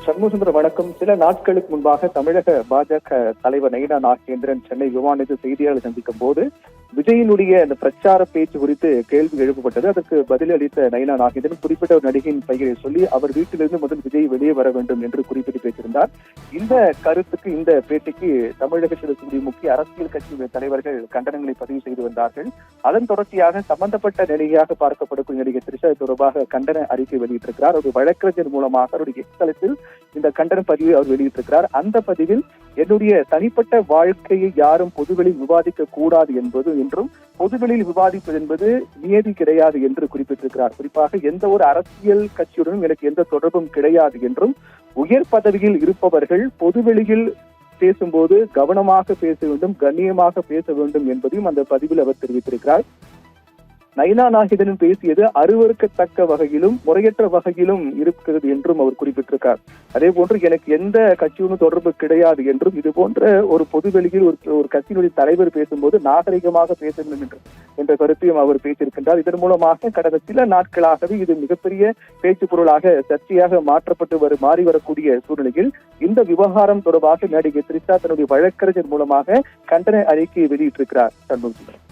சண்முகசுந்தரம் வணக்கம். சில நாட்களுக்கு முன்பாக தமிழக பாஜக தலைவர் நயினா நாகேந்திரன் சென்னை விமான நிலையத்தில் செய்தியாளர் சந்திக்கும் போது விஜயினுடைய அந்த பிரச்சார பேச்சு குறித்து கேள்வி எழுப்பப்பட்டது. அதற்கு பதிலளித்த நயினா நாகேந்திரன் குறிப்பிட்ட ஒரு நடிகையின் பெயரை சொல்லி அவர் வீட்டிலிருந்து முதல் விஜய் வெளியே வர வேண்டும் என்று குறிப்பிட்டு பேசியிருந்தார். இந்த கருத்துக்கு, இந்த பேட்டிக்கு தமிழகத்தில் இருக்கக்கூடிய முக்கிய அரசியல் கட்சி தலைவர்கள் கண்டனங்களை பதிவு செய்து வந்தார்கள். அதன் தொடர்ச்சியாக சம்பந்தப்பட்ட நடிகையாக பார்க்கப்படக்கூடிய நடிகை த்ரிஷா தொடர்பாக கண்டன அறிக்கை வெளியிட்டிருக்கிறார். ஒரு வழக்கறிஞர் மூலமாக அவருடைய தளத்தில் இந்த கண்டன பதிவை அவர் வெளியிட்டிருக்கிறார். அந்த பதிவில் என்னுடைய தனிப்பட்ட வாழ்க்கையை யாரும் பொதுவெளியில் விவாதிக்க கூடாது என்பது என்றும் பொதுவெளியில் விவாதிப்பது என்பது நியதி கிடையாது என்று குறிப்பிட்டிருக்கிறார். குறிப்பாக எந்த ஒரு அரசியல் கட்சியுடனும் எனக்கு எந்த தொடர்பும் கிடையாது என்றும் உயர் பதவியில் இருப்பவர்கள் பொதுவெளியில் பேசும்போது கவனமாக பேச வேண்டும், கண்ணியமாக பேச வேண்டும் என்பதையும் அந்த பதிவில் அவர் தெரிவித்திருக்கிறார். நயினா நாகேந்திரன் பேசியது அருவருக்கத்தக்க வகையிலும் முறையற்ற வகையிலும் இருக்கிறது என்றும் அவர் குறிப்பிட்டிருக்கார். அதே போன்று எனக்கு எந்த கட்சியுடன் தொடர்பு கிடையாது என்றும், இது போன்ற ஒரு பொதுவெளியில் ஒரு கட்சியினுடைய தலைவர் பேசும்போது நாகரிகமாக பேச வேண்டும் என்ற கருத்தையும் அவர் பேசியிருக்கின்றார். இதன் மூலமாக கடந்த சில நாட்களாகவே இது மிகப்பெரிய பேச்சு பொருளாக சர்ச்சையாக மாறி வரக்கூடிய சூழ்நிலையில் இந்த விவகாரம் தொடர்பாக நடிகை த்ரிஷா தன்னுடைய வழக்கறிஞர் மூலமாக கண்டன அறிக்கையை வெளியிட்டிருக்கிறார். சண்முகசுந்தரம்.